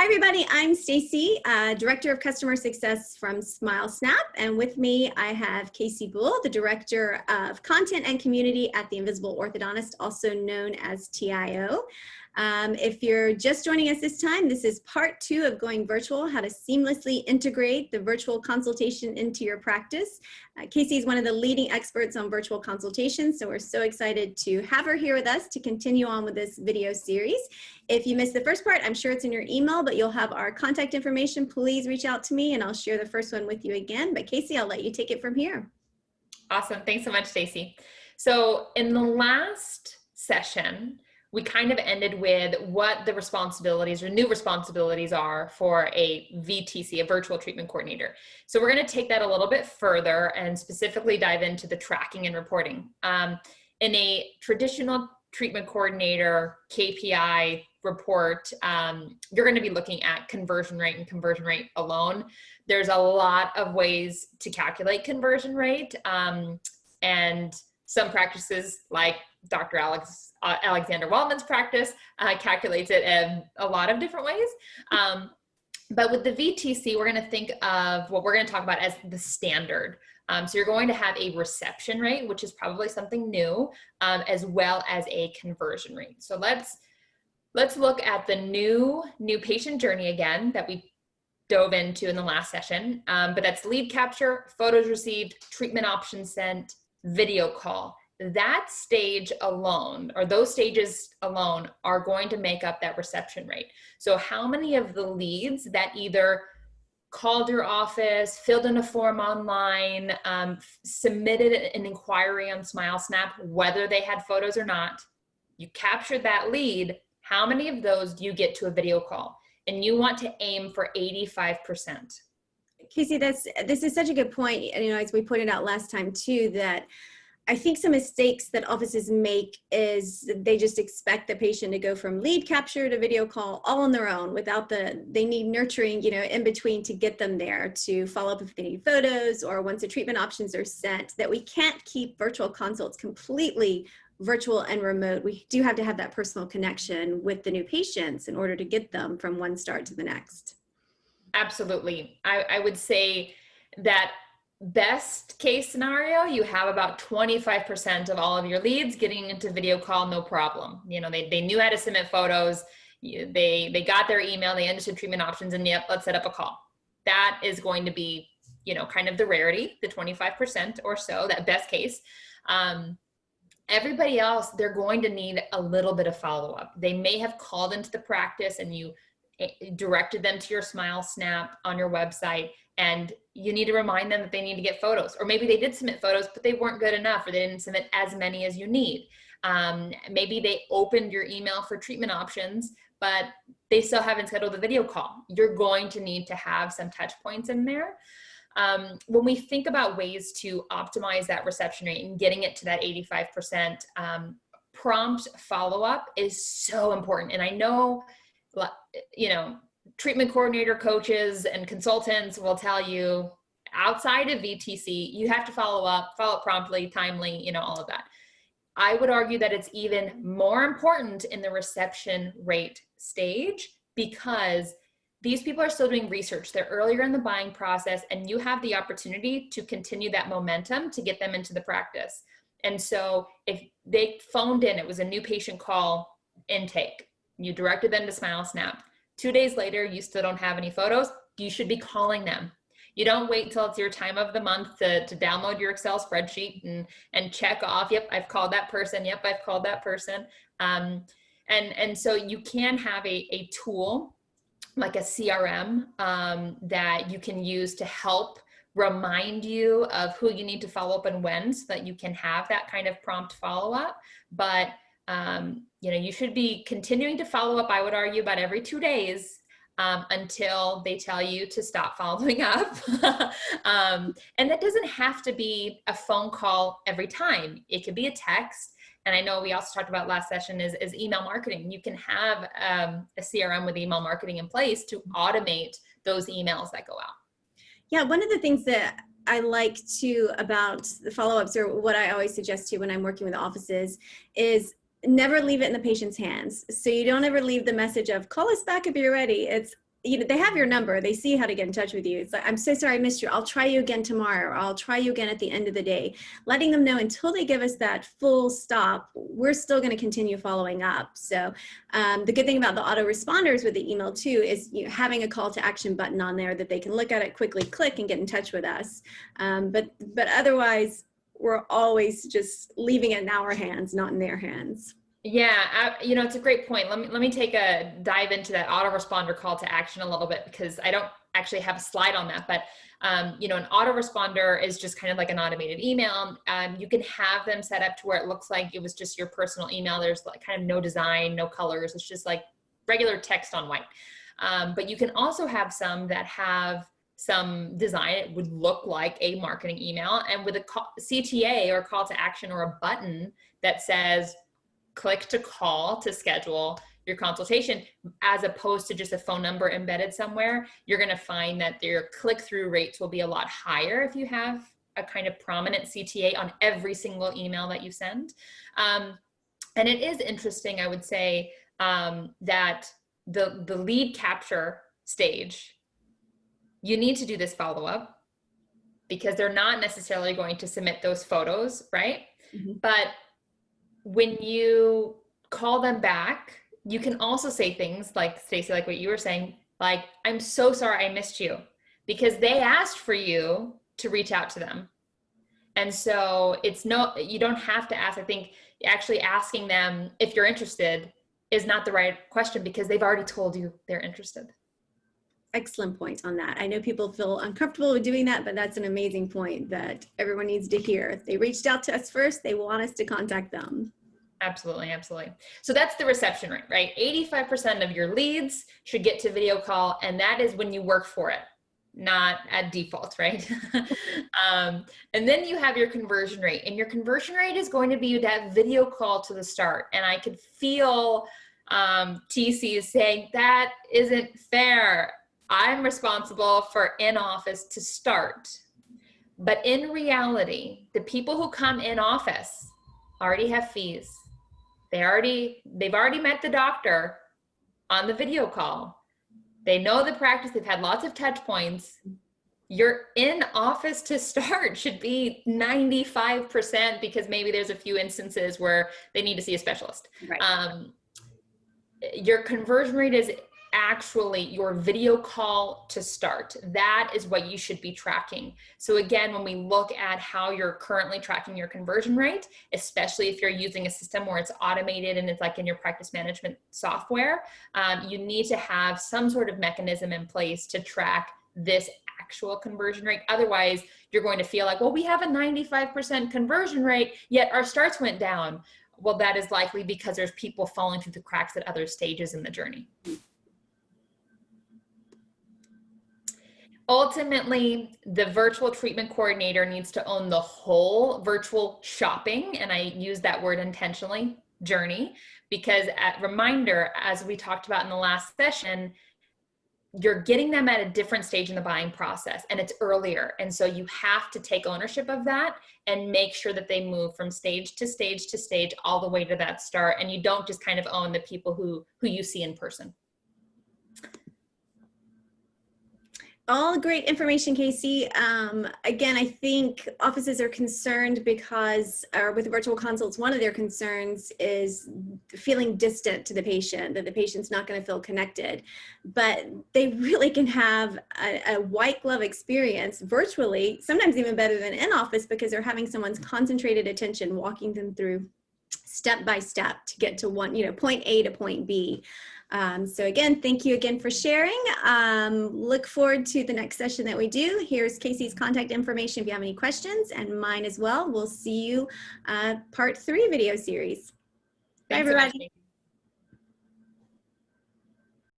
Hi everybody, I'm Stacy, Director of Customer Success from SmileSnap, and with me I have Casey Bull, the Director of Content and Community at the Invisible Orthodontist, also known as TIO. If you're just joining us this time, this is part 2 of Going Virtual, how to seamlessly integrate the virtual consultation into your practice. Casey is one of the leading experts on virtual consultations, so we're so excited to have her here with us to continue on with this video series. If you missed the first part, I'm sure it's in your email, but you'll have our contact information. Please reach out to me and I'll share the first one with you again. But Casey, I'll let you take it from here. Awesome. Thanks so much, Stacy. So in the last session, we kind of ended with what the responsibilities or new responsibilities are for a VTC, a virtual treatment coordinator. So we're going to take that a little bit further and specifically dive into the tracking and reporting. In a traditional treatment coordinator KPI report, you're going to be looking at conversion rate and conversion rate alone. There's a lot of ways to calculate conversion rate, and some practices like Dr. Alexander Waldman's practice calculates it in a lot of different ways. But with the VTC, we're going to think of what we're going to talk about as the standard. So you're going to have a reception rate, which is probably something new, as well as a conversion rate. So let's look at the new patient journey again that we dove into in the last session. But that's lead capture, photos received, treatment options sent, video call. That stage alone, or those stages alone, are going to make up that reception rate. So how many of the leads that either called your office, filled in a form online, submitted an inquiry on SmileSnap, whether they had photos or not, you captured that lead, how many of those do you get to a video call? And you want to aim for 85%. Casey, this is such a good point. You know, as we pointed out last time too, that I think some mistakes that offices make is they just expect the patient to go from lead capture to video call all on their own without they need nurturing, you know, in between to get them there to follow up if they need photos or once the treatment options are sent, that we can't keep virtual consults completely virtual and remote. We do have to have that personal connection with the new patients in order to get them from one start to the next. Absolutely. I would say that best case scenario, you have about 25% of all of your leads getting into video call, no problem. You know, they knew how to submit photos, they got their email, they understood treatment options, and yep, let's set up a call. That is going to be, you know, kind of the rarity, the 25% or so, that best case. Everybody else, they're going to need a little bit of follow-up. They may have called into the practice and you directed them to your SmileSnap on your website, and you need to remind them that they need to get photos. Or maybe they did submit photos, but they weren't good enough, or they didn't submit as many as you need. Maybe they opened your email for treatment options, but they still haven't scheduled a video call. You're going to need to have some touch points in there. When we think about ways to optimize that reception rate and getting it to that 85%, prompt follow-up is so important. And I know, you know, treatment coordinator coaches and consultants will tell you outside of VTC, you have to follow up promptly, timely, you know, all of that. I would argue that it's even more important in the reception rate stage because these people are still doing research. They're earlier in the buying process, and you have the opportunity to continue that momentum to get them into the practice. And so if they phoned in, it was a new patient call intake, you directed them to SmileSnap. 2 days later, you still don't have any photos, you should be calling them. You don't wait till it's your time of the month to download your Excel spreadsheet and check off, yep, I've called that person, yep, I've called that person. And so you can have a tool like a CRM that you can use to help remind you of who you need to follow up and when, so that you can have that kind of prompt follow-up. But you know, you should be continuing to follow up, I would argue, about every 2 days until they tell you to stop following up. And that doesn't have to be a phone call every time. It could be a text. And I know we also talked about last session is email marketing. You can have a CRM with email marketing in place to automate those emails that go out. Yeah, one of the things that I like to about the follow-ups, or what I always suggest to when I'm working with offices, is never leave it in the patient's hands. So you don't ever leave the message of call us back if you're ready. It's you know, they have your number. They see how to get in touch with you. It's like, I'm so sorry I missed you. I'll try you again tomorrow. Or I'll try you again at the end of the day. Letting them know until they give us that full stop, we're still going to continue following up. So the good thing about the autoresponders with the email too is, you know, having a call to action button on there that they can look at it, quickly click and get in touch with us. But otherwise, we're always just leaving it in our hands, not in their hands. Yeah, you know, it's a great point. Let me take a dive into that autoresponder call to action a little bit, because I don't actually have a slide on that. But you know, an autoresponder is just kind of like an automated email. You can have them set up to where it looks like it was just your personal email. There's like kind of no design, no colors. It's just like regular text on white. But you can also have some that have some design. It would look like a marketing email, and with a CTA or call to action or a button that says click to call to schedule your consultation, as opposed to just a phone number embedded somewhere. You're going to find that your click-through rates will be a lot higher if you have a kind of prominent CTA on every single email that you send. And it is interesting, I would say, that the lead capture stage, you need to do this follow-up, because they're not necessarily going to submit those photos, right? Mm-hmm. But when you call them back, you can also say things like, Stacey, like what you were saying, like, I'm so sorry I missed you, because they asked for you to reach out to them. And so you don't have to ask. I think actually asking them if you're interested is not the right question, because they've already told you they're interested. Excellent point on that. I know people feel uncomfortable with doing that, but that's an amazing point that everyone needs to hear. They reached out to us first. They want us to contact them. Absolutely. Absolutely. So that's the reception rate, right? 85% of your leads should get to video call. And that is when you work for it, not at default, right? And then you have your conversion rate, and your conversion rate is going to be that video call to the start. And I could feel TC is saying that isn't fair. I'm responsible for in-office to start. But in reality, the people who come in office already have fees. They've already met the doctor on the video call. They know the practice. They've had lots of touch points. Your in-office to start should be 95%, because maybe there's a few instances where they need to see a specialist. Right. Your conversion rate is actually your video call to start. That is what you should be tracking. So again, when we look at how you're currently tracking your conversion rate, especially if you're using a system where it's automated and it's like in your practice management software, you need to have some sort of mechanism in place to track this actual conversion rate. Otherwise, you're going to feel like, well, we have a 95% conversion rate, yet our starts went down. Well, that is likely because there's people falling through the cracks at other stages in the journey. Ultimately, the virtual treatment coordinator needs to own the whole virtual shopping, and I use that word intentionally, journey, because reminder, as we talked about in the last session, you're getting them at a different stage in the buying process, and it's earlier. And so you have to take ownership of that and make sure that they move from stage to stage to stage all the way to that start. And you don't just kind of own the people who you see in person. All great information, Casey. Again, I think offices are concerned because, with virtual consults, one of their concerns is feeling distant to the patient, that the patient's not going to feel connected. But they really can have a white glove experience virtually, sometimes even better than in office, because they're having someone's concentrated attention, walking them through step by step to get to point A to point B. So again, thank you again for sharing. Look forward to the next session that we do. Here's Casey's contact information if you have any questions, and mine as well. We'll see you part 3 video series. Bye, everybody.